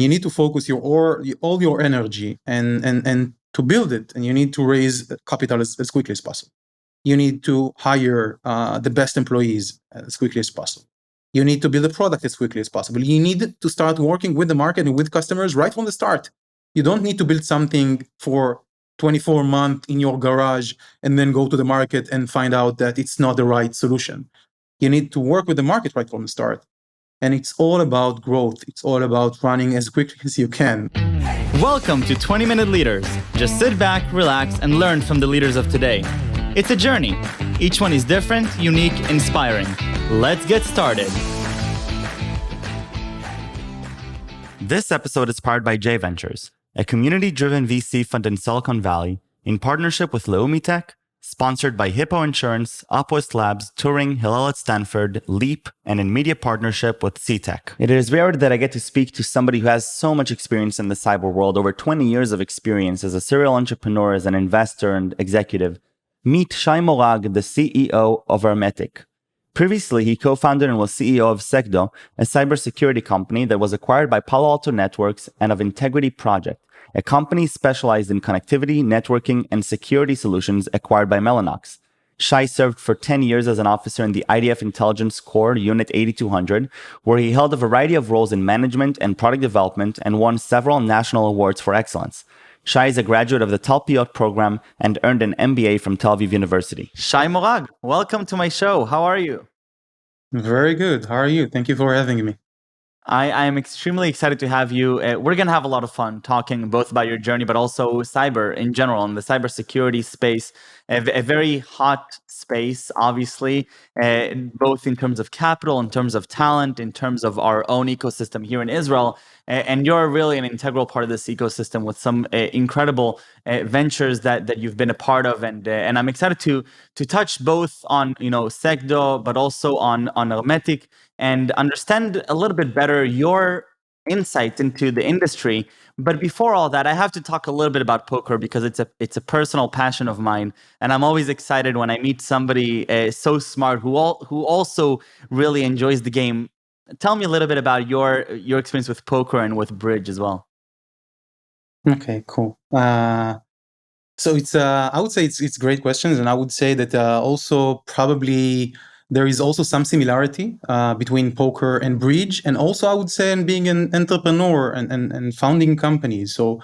You need to focus all your energy and to build it, and you need to raise capital as quickly as possible. You need to hire the best employees as quickly as possible. You need to build a product as quickly as possible. You need to start working with the market and with customers right from the start. You don't need to build something for 24 months in your garage and then go to the market and find out that it's not the right solution. You need to work with the market right from the start. And it's all about growth. It's all about running as quickly as you can. Welcome to 20-Minute Leaders. Just sit back, relax, and learn from the leaders of today. It's a journey. Each one is different, unique, inspiring. Let's get started. This episode is powered by J Ventures, a community-driven VC fund in Silicon Valley, in partnership with Leumi Tech, sponsored by Hippo Insurance, Upwest Labs, Turing, Hillel at Stanford, Leap, and in media partnership with CTech. It is rare that I get to speak to somebody who has so much experience in the cyber world, over 20 years of experience as a serial entrepreneur, as an investor and executive. Meet Shai Morag, the CEO of Ermetic. Previously, he co-founded and was CEO of Secdo, a cybersecurity company that was acquired by Palo Alto Networks and of Integrity Project, a company specialized in connectivity, networking, and security solutions acquired by Mellanox. Shai served for 10 years as an officer in the IDF Intelligence Corps Unit 8200, where he held a variety of roles in management and product development and won several national awards for excellence. Shai is a graduate of the Talpiot program and earned an MBA from Tel Aviv University. Shai Morag, welcome to my show. How are you? Very good. How are you? Thank you for having me. I am extremely excited to have you. We're going to have a lot of fun talking both about your journey, but also cyber in general, in the cybersecurity space, a very hot space, obviously, both in terms of capital, in terms of talent, in terms of our own ecosystem here in Israel. And you're really an integral part of this ecosystem with some incredible ventures that you've been a part of, and I'm excited to touch both on Secdo, but also on Ermetic, and understand a little bit better your insight into the industry. But before all that, I have to talk a little bit about poker because it's a personal passion of mine, and I'm always excited when I meet somebody so smart who also really enjoys the game. Tell me a little bit about your experience with poker and with bridge as well. Okay, cool. So it's I would say it's great questions, and I would say that also probably there is also some similarity between poker and bridge, and also I would say in being an entrepreneur and founding companies. So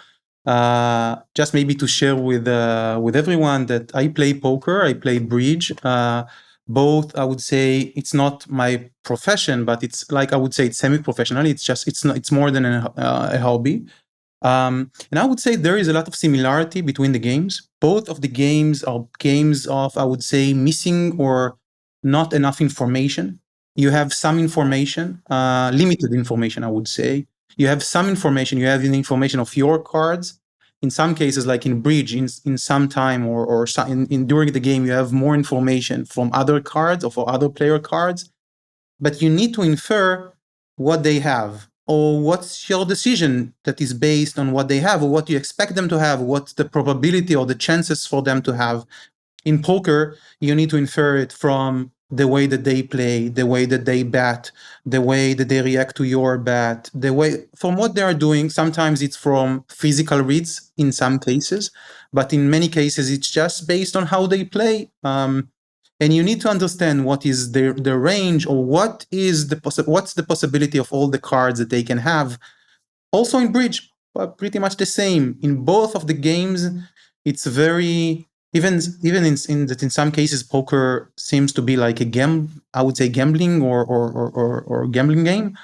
just maybe to share with everyone that I play poker, I play bridge. Both, I would say, it's not my profession, but it's like I would say it's semi-professional. It's more than a hobby. And I would say there is a lot of similarity between the games. Both of the games are games of, I would say, missing or not enough information. You have some information, limited information, I would say. You have some information. You have the information of your cards. In some cases, like in bridge, in some time or during the game, you have more information from other cards or for other player cards. But you need to infer what they have, or what's your decision that is based on what they have, or what you expect them to have, what's the probability or the chances for them to have. In poker, you need to infer it from the way that they play, the way that they bet, the way that they react to your bet, from what they are doing. Sometimes it's from physical reads in some cases, but in many cases, it's just based on how they play. And you need to understand what is the range, or what's the possibility of all the cards that they can have. Also in bridge, pretty much the same. In both of the games, it's very even in some cases, poker seems to be like I would say gambling or gambling game.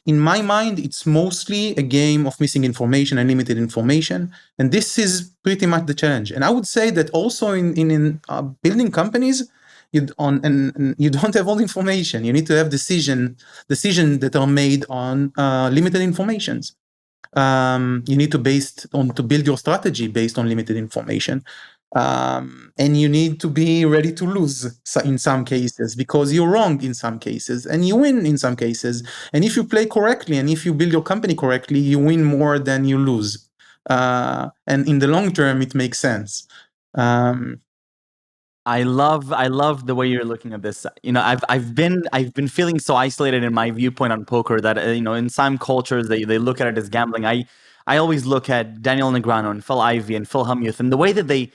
In my mind, it's mostly a game of missing information and limited information, and this is pretty much the challenge. And I would say that also in building companies, you don't have all the information. You need to have decisions that are made on limited informations. You need to build your strategy based on limited information. And you need to be ready to lose in some cases, because you're wrong in some cases and you win in some cases. And if you play correctly and if you build your company correctly, you win more than you lose. And in the long term, it makes sense. I love the way you're looking at this. I've been feeling so isolated in my viewpoint on poker that in some cultures they look at it as gambling. I always look at Daniel Negreanu and Phil Ivey and Phil Hellmuth and the way that they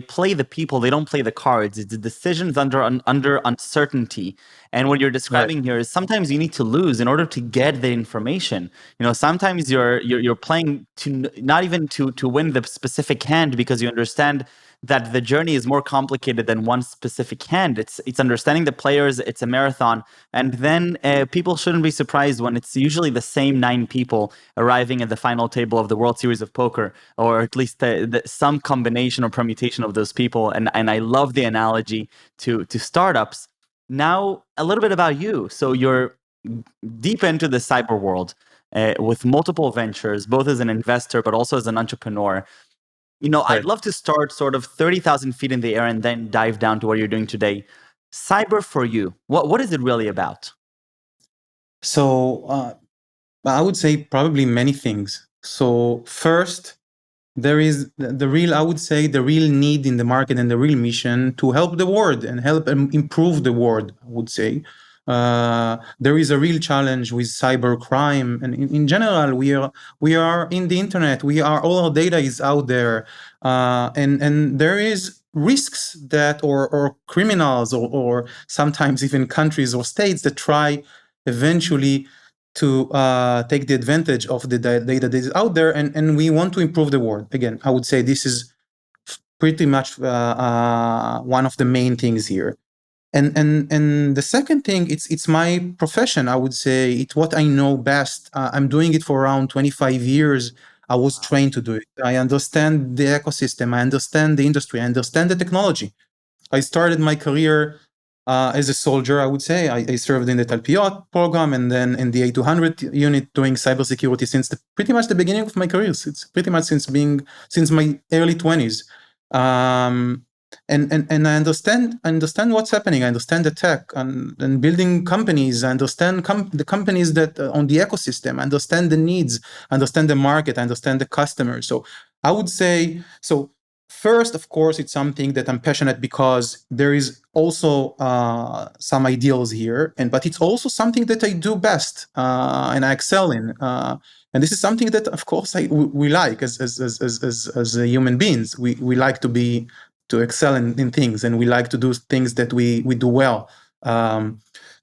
play the people. They don't play the cards. It's the decisions under uncertainty. And what you're Right. describing here is sometimes you need to lose in order to get the information. Sometimes you're playing to not even to win the specific hand because you understand that the journey is more complicated than one specific hand. It's understanding the players. It's a marathon, and then people shouldn't be surprised when it's usually the same 9 people arriving at the final table of the World Series of Poker, or at least some combination or permutation of those people. And I love the analogy to startups. Now, a little bit about you. So you're deep into the cyber world. With multiple ventures, both as an investor but also as an entrepreneur. I'd Right. love to start sort of 30,000 feet in the air and then dive down to what you're doing today. Cyber for you, what is it really about? So I would say probably many things. So first, there is the real, I would say, the real need in the market and the real mission to help the world and help improve the world, I would say. There is a real challenge with cyber crime, and in general, we are in the internet. All our data is out there, and there is risks that or criminals or sometimes even countries or states that try eventually to take the advantage of the data that is out there, and we want to improve the world. Again, I would say this is pretty much one of the main things here. And the second thing, it's my profession. I would say it's what I know best. I'm doing it for around 25 years. I was trained to do it. I understand the ecosystem. I understand the industry. I understand the technology. I started my career as a soldier, I would say. I served in the Talpiot program and then in the A200 unit doing cybersecurity since pretty much the beginning of my career. It's pretty much since my early 20s. Um, and I understand what's happening. I understand the tech and building companies. I understand the companies that on the ecosystem. I understand the needs. I understand the market. I understand the customers. So I would say so. First, of course, it's something that I'm passionate because there is also some ideals here, but it's also something that I do best and I excel in. And this is something that, of course, we like as human beings. We like to excel in things, and we like to do things that we do well.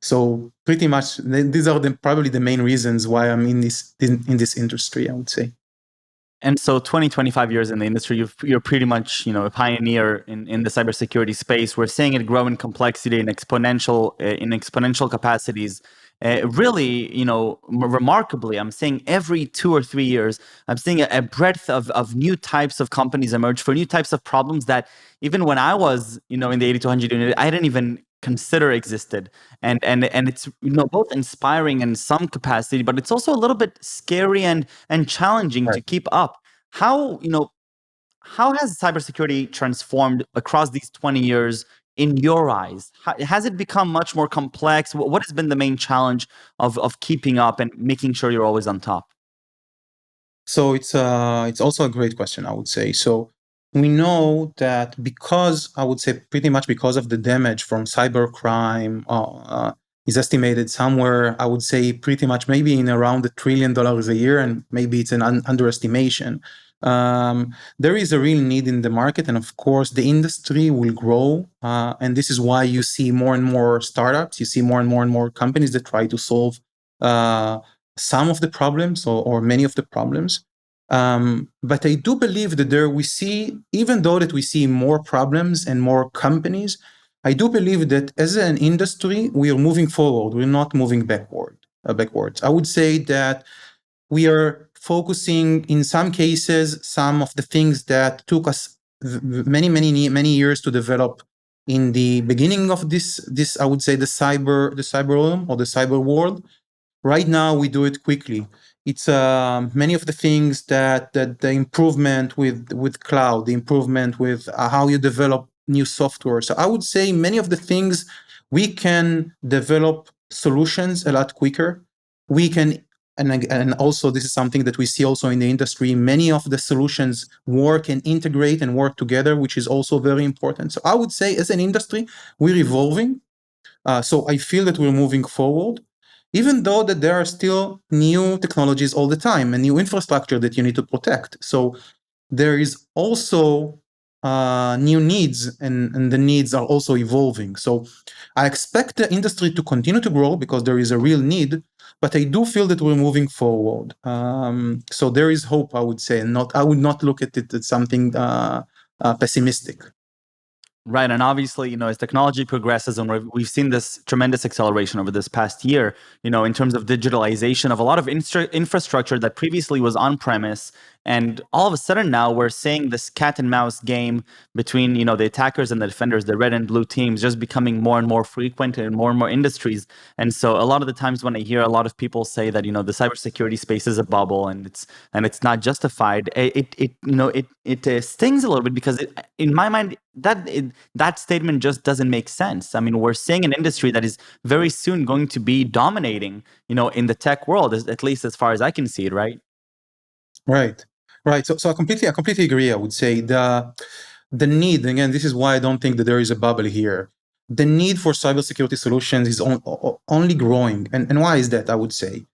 So pretty much, these are probably the main reasons why I'm in this industry, I would say. And so 20, 25 years in the industry, you're pretty much, a pioneer in the cybersecurity space. We're seeing it grow in complexity and exponential capacities. Really, remarkably, I'm seeing every 2 or 3 years, I'm seeing a breadth of new types of companies emerge for new types of problems that even when I was, in the 8200 unit, I didn't even consider existed. And it's both inspiring in some capacity, but it's also a little bit scary and challenging to keep up. How how has cybersecurity transformed across these 20 years in your eyes? Has it become much more complex? What has been the main challenge of keeping up and making sure you're always on top? So it's also a great question, I would say. So we know that because I would say pretty much because of the damage from cybercrime is estimated somewhere, I would say pretty much maybe in around $1 trillion a year, and maybe it's an underestimation. There is a real need in the market, and of course the industry will grow, and this is why you see more and more startups. You see more and more companies that try to solve some of the problems or many of the problems. But I do believe that even though that we see more problems and more companies, I do believe that as an industry, we are moving forward. We're not moving backwards. I would say that we are focusing, in some cases, some of the things that took us many years to develop in the beginning of this I would say the cyber realm or the cyber world. Right now we do it quickly. It's many of the things that the improvement with cloud, the improvement with how you develop new software. So I would say many of the things we can develop solutions a lot quicker. We can and also this is something that we see also in the industry. Many of the solutions work and integrate and work together, which is also very important. So I would say as an industry, we're evolving. So I feel that we're moving forward, even though that there are still new technologies all the time and new infrastructure that you need to protect. So there is also new needs, and the needs are also evolving. So I expect the industry to continue to grow because there is a real need, but I do feel that we're moving forward. So there is hope, I would say, and I would not look at it as something pessimistic. Right. And obviously, as technology progresses, and we've seen this tremendous acceleration over this past year, in terms of digitalization of a lot of infrastructure that previously was on premise. And all of a sudden now we're seeing this cat and mouse game between, the attackers and the defenders, the red and blue teams, just becoming more and more frequent in more and more industries. And so a lot of the times when I hear a lot of people say that, the cybersecurity space is a bubble and it's not justified, it stings a little bit because in my mind, that statement just doesn't make sense. I mean, we're seeing an industry that is very soon going to be dominating, in the tech world, at least as far as I can see it, right? Right. So I completely agree. I would say the need, again, this is why I don't think that there is a bubble here. The need for cybersecurity solutions is only growing. And why is that? I would say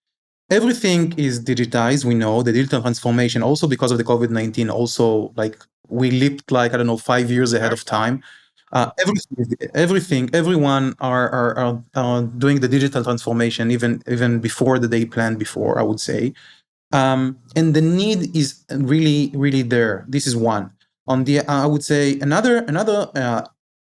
everything is digitized. We know the digital transformation, also because of the COVID-19, also like we leaped like, I don't know, 5 years ahead of time. Everyone are doing the digital transformation even before the day planned before, I would say. And the need is really, really there. This is one. On the, I would say another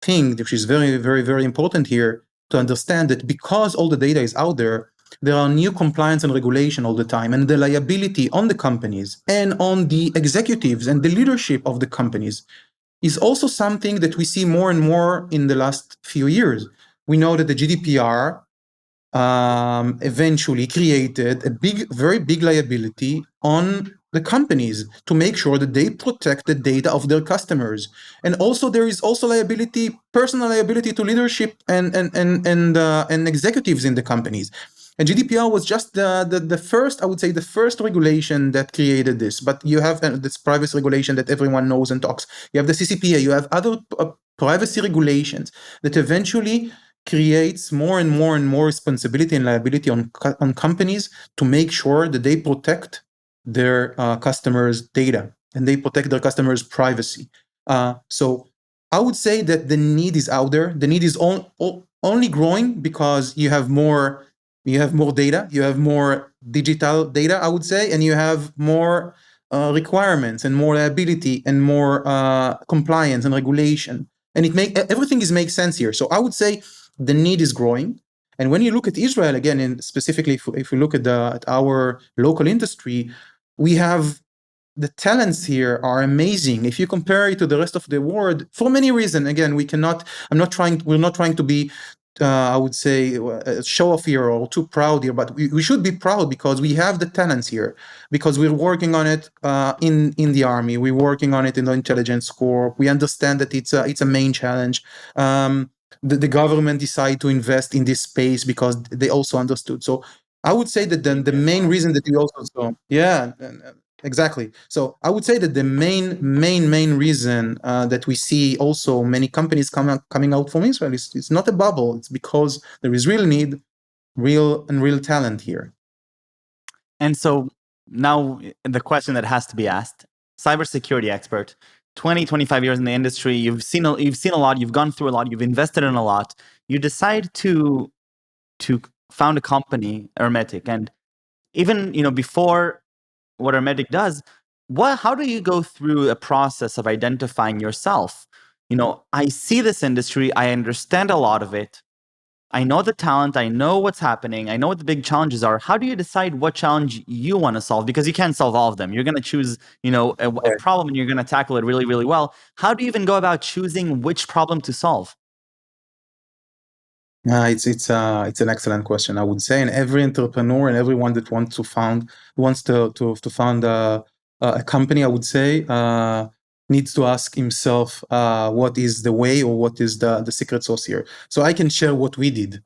thing which is very, very, very important here to understand that because all the data is out there, there are new compliance and regulation all the time, and the liability on the companies and on the executives and the leadership of the companies is also something that we see more and more in the last few years. We know that the GDPR eventually created a very big liability on the companies to make sure that they protect the data of their customers. And also there is also personal liability to leadership and executives in the companies. And GDPR was just the first, I would say, the first regulation that created this. But you have this privacy regulation that everyone knows and talks. You have the CCPA. You have other privacy regulations that eventually creates more and more and more responsibility and liability on companies to make sure that they protect their customers' data and they protect their customers' privacy. So I would say that the need is out there. The need is only growing because you have more data, you have more digital data, I would say, and you have more requirements and more liability and more compliance and regulation. And everything makes sense here. So I would say the need is growing. And when you look at Israel, again, and specifically if we look at our local industry, we have the talents here are amazing. If you compare it to the rest of the world, for many reasons, again, we're not trying to be, I would say, show off here or too proud here, but we should be proud because we have the talents here, because we're working on it in the army, we're working on it in the intelligence corps. We understand that it's a main challenge. The government decided to invest in this space because they also understood. So I would say that the main reason that we also saw, yeah, exactly. So I would say that the main reason that we see also many companies coming out from Israel is it's not a bubble. It's because there is real need, real talent here. And so now the question that has to be asked: cybersecurity expert, 25 years in the industry, you've seen a lot, you've gone through a lot, you've invested in a lot. You decide to found a company, Ermetic, and even before what Ermetic does, how do you go through a process of identifying yourself? I see this industry, I understand a lot of it, I know the talent, I know what's happening, I know what the big challenges are. How do you decide what challenge you want to solve? Because you can't solve all of them. You're going to choose, a problem and you're going to tackle it really, really well. How do you even go about choosing which problem to solve? It's an excellent question, I would say, and every entrepreneur and everyone that wants to found a company, I would say, needs to ask himself what is the way or what is the secret sauce here. So I can share what we did.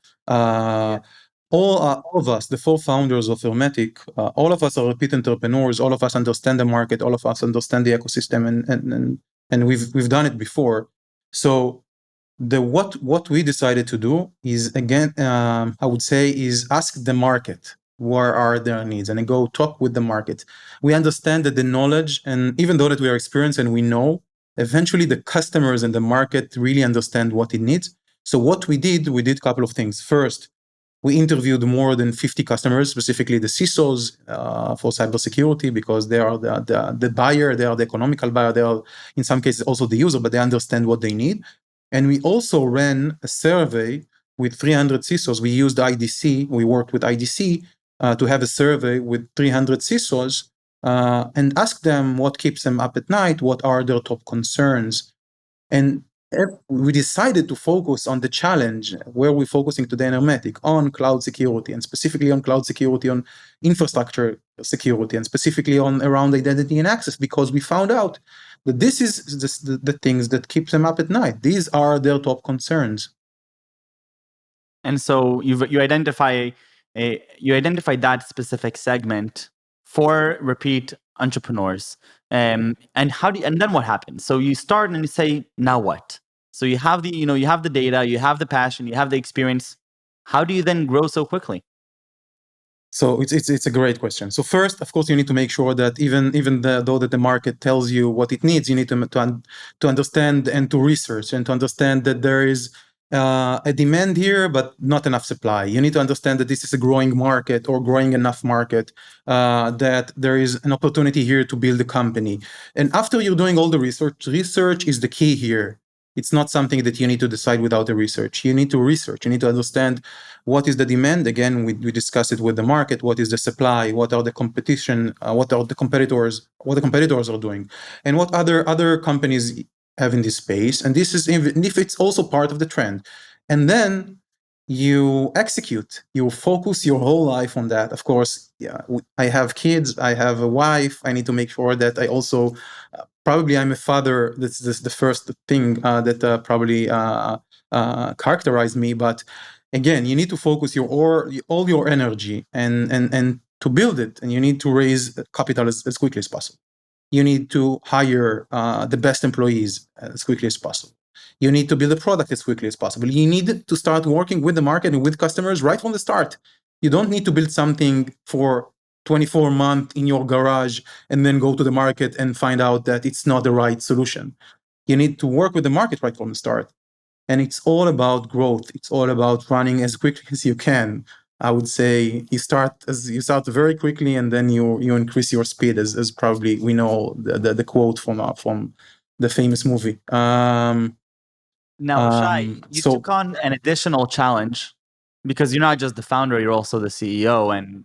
all of us, the four founders of Ermetic, all of us are repeat entrepreneurs. All of us understand the market. All of us understand the ecosystem, and we've done it before. So what we decided to do is, again, I would say, is ask the market where are their needs, and then go talk with the market. We understand that the knowledge, and even though that we are experienced and we know, eventually the customers and the market really understand what it needs. So what we did a couple of things. First, we interviewed more than 50 customers, specifically the CISOs for cybersecurity, because they are the buyer, they are the economical buyer, they are in some cases also the user, but they understand what they need. And we also ran a survey with 300 CISOs. We used IDC, we worked with IDC to have a survey with 300 CISOs and ask them what keeps them up at night, what are their top concerns. And we decided to focus on the challenge where we're focusing today in Ermetic, on cloud security, and specifically on cloud security, on infrastructure security, and specifically on around identity and access, because we found out that this is the things that keep them up at night. These are their top concerns. And so you identify that specific segment for repeat entrepreneurs. And then what happens? So you start and you say, now what? So you have the data, you have the passion, you have the experience. How do you then grow so quickly? So it's a great question. So first, of course, you need to make sure that though that the market tells you what it needs, you need to understand and to research and to understand that there is a demand here, but not enough supply. You need to understand that this is a growing market, or growing enough market, that there is an opportunity here to build a company. And after you're doing all the research is the key here. It's not something that you need to decide without the research. You need to research. You need to understand what is the demand. Again, we discuss it with the market. What is the supply? What are the competition? What are the competitors? What the competitors are doing, and what other companies have in this space. And this is if it's also part of the trend. And then you execute. You focus your whole life on that. Of course, yeah. I have kids. I have a wife. I need to make sure that I also. Probably I'm a father. This is the first thing that probably characterized me. But again, you need to focus all your energy and to build it, and you need to raise capital as quickly as possible. You need to hire the best employees as quickly as possible. You need to build a product as quickly as possible. You need to start working with the market and with customers right from the start. You don't need to build something for 24 months in your garage and then go to the market and find out that it's not the right solution. You need to work with the market right from the start. And it's all about growth. It's all about running as quickly as you can. I would say you start very quickly, and then you increase your speed, as probably we know the quote from the famous movie. Now, Shai, you took on an additional challenge, because you're not just the founder, you're also the CEO. And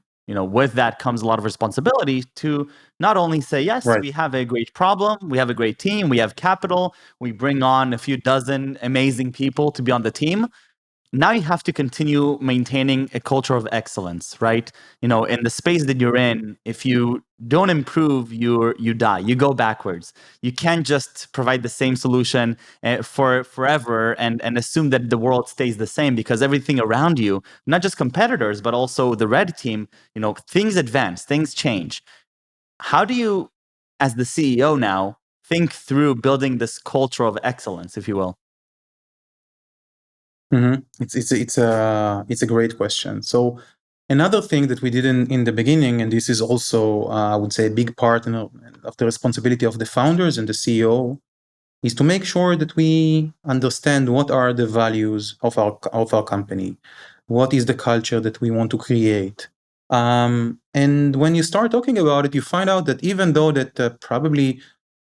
with that comes a lot of responsibility to not only say, yes, right, we have a great problem, we have a great team, we have capital, we bring on a few dozen amazing people to be on the team. Now you have to continue maintaining a culture of excellence, right? In the space that you're in, if you don't improve, you die, you go backwards. You can't just provide the same solution for forever and assume that the world stays the same, because everything around you, not just competitors, but also the red team, things advance, things change. How do you, as the CEO now, think through building this culture of excellence, if you will? Mm-hmm. It's a great question. So another thing that we did in the beginning, and this is also I would say a big part of the responsibility of the founders and the CEO, is to make sure that we understand what are the values of our company, what is the culture that we want to create. And when you start talking about it, you find out that even though that probably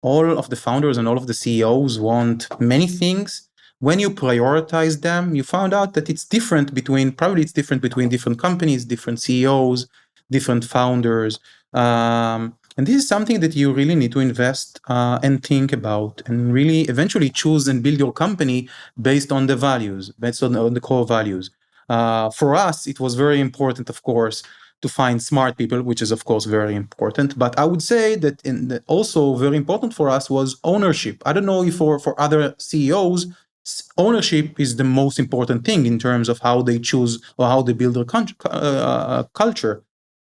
all of the founders and all of the CEOs want many things, when you prioritize them, you found out that it's different between different companies, different CEOs, different founders. And this is something that you really need to invest and think about, and really eventually choose and build your company based on the values, based on the core values. For us, it was very important, of course, to find smart people, which is of course very important. But I would say that also very important for us was ownership. I don't know if for other CEOs, ownership is the most important thing in terms of how they choose or how they build their culture.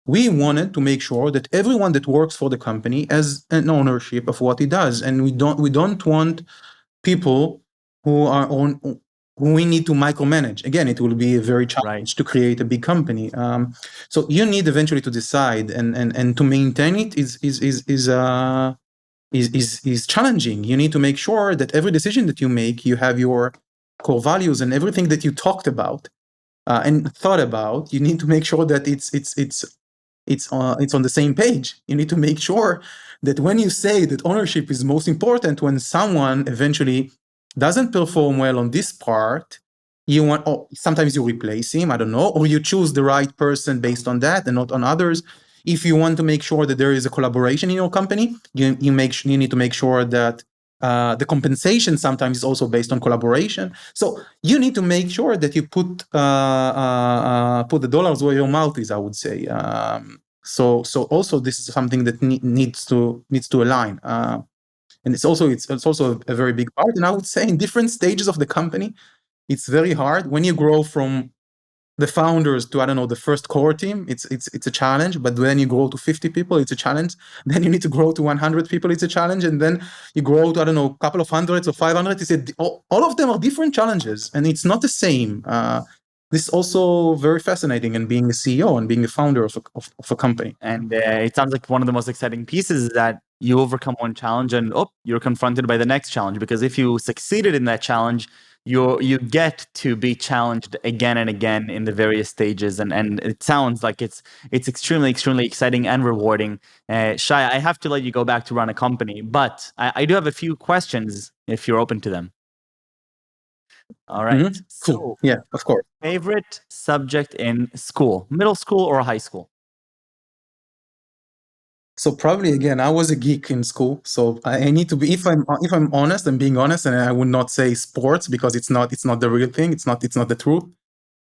We wanted to make sure that everyone that works for the company has an ownership of what he does, and we don't want people who are on who we need to micromanage. Again, it will be a very challenge to create a big company. So you need eventually to decide, and to maintain it is challenging. You need to make sure that every decision that you make, you have your core values and everything that you talked about and thought about. You need to make sure that it's on the same page. You need to make sure that when you say that ownership is most important, when someone eventually doesn't perform well on this part, sometimes you replace him, I don't know, or you choose the right person based on that and not on others. If you want to make sure that there is a collaboration in your company, you need to make sure that the compensation sometimes is also based on collaboration. So you need to make sure that you put the dollars where your mouth is, I would say. So also this is something that needs to align. And it's also a very big part. And I would say in different stages of the company, it's very hard. When you grow from the founders to, I don't know, the first core team, it's a challenge. But when you grow to 50 people, it's a challenge. Then you need to grow to 100 people, it's a challenge. And then you grow to, I don't know, a couple of hundreds or 500. All of them are different challenges, and it's not the same. This is also very fascinating, and being a CEO and being a founder of a company. And it sounds like one of the most exciting pieces is that you overcome one challenge and you're confronted by the next challenge. Because if you succeeded in that challenge, you get to be challenged again and again in the various stages, and it sounds like it's extremely exciting and rewarding. Shai, I have to let you go back to run a company, but I do have a few questions if you're open to them. All right. Mm-hmm. Cool. So, yeah, of course. Favorite subject in school, middle school or high school? So probably, again, I was a geek in school, so I need to be, if I'm honest, I'm being honest, and I would not say sports because it's not the real thing. It's not the truth.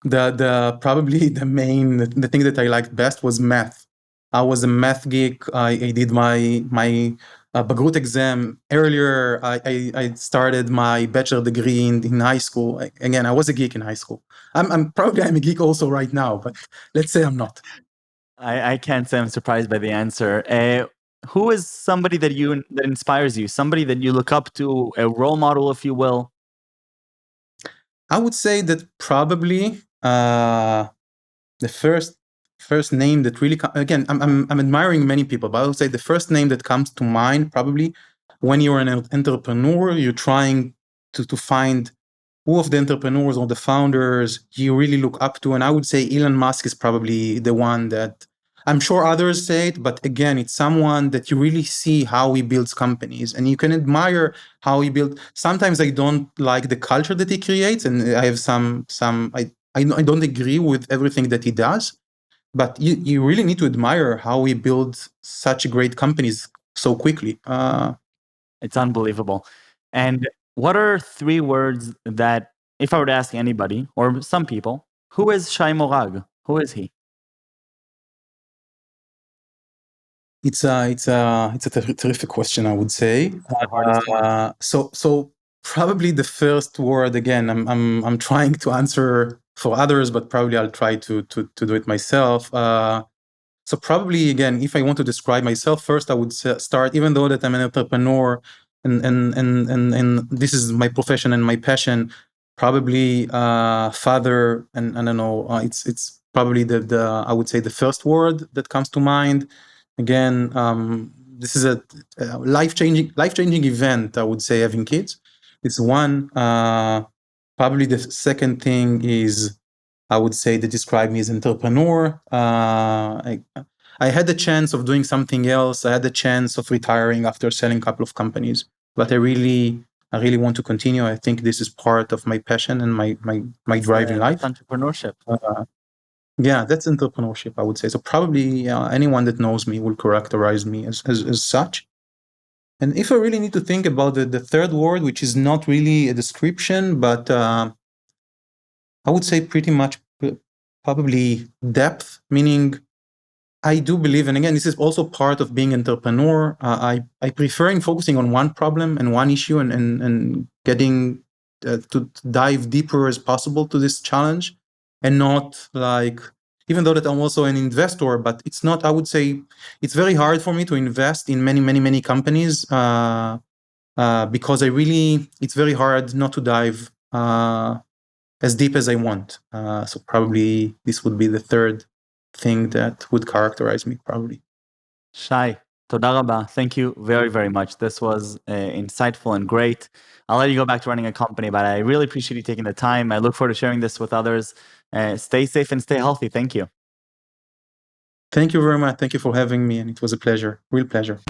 The probably the thing that I liked best was math. I was a math geek. I did my Bagrut exam earlier. I started my bachelor degree in high school. Again, I was a geek in high school. I'm a geek also right now, but let's say I'm not. I can't say I'm surprised by the answer. Who is somebody that inspires you? Somebody that you look up to, a role model, if you will? I would say that probably the first name that really again, I'm admiring many people, but I would say the first name that comes to mind probably when you're an entrepreneur, you're trying to find who of the entrepreneurs or the founders you really look up to. And I would say Elon Musk is probably the one that I'm sure others say it, but again, it's someone that you really see how he builds companies and you can admire how he built. Sometimes I don't like the culture that he creates, and I have I don't agree with everything that he does, but you really need to admire how he builds such great companies so quickly. It's unbelievable. And what are 3 words that, if I were to ask anybody or some people, who is Shai Morag? Who is he? It's a terrific question, I would say. So probably the first word, again, I'm trying to answer for others, but probably I'll try to do it myself. So probably, again, if I want to describe myself first, I would start, even though that I'm an entrepreneur and this is my profession and my passion, probably father, and I don't know, it's probably the I would say the first word that comes to mind. Again, this is a life-changing event, I would say, having kids. It's one. Probably the second thing is, I would say, that describe me as an entrepreneur. I had the chance of doing something else. I had the chance of retiring after selling a couple of companies, but I really want to continue. I think this is part of my passion and my drive in life. Entrepreneurship. Yeah, that's entrepreneurship, I would say. So probably anyone that knows me will characterize me as such. And if I really need to think about the third word, which is not really a description, but I would say pretty much probably depth, meaning I do believe, and again, this is also part of being an entrepreneur. I prefer in focusing on one problem and one issue and getting to dive deeper as possible to this challenge, and not like, even though that I'm also an investor, but it's not, I would say, it's very hard for me to invest in many companies because it's very hard not to dive as deep as I want. So probably this would be the third thing that would characterize me, probably. Shai, toda rabba. Thank you very, very much. This was insightful and great. I'll let you go back to running a company, but I really appreciate you taking the time. I look forward to sharing this with others. Stay safe and stay healthy. Thank you. Thank you very much. Thank you for having me, and it was a pleasure, real pleasure.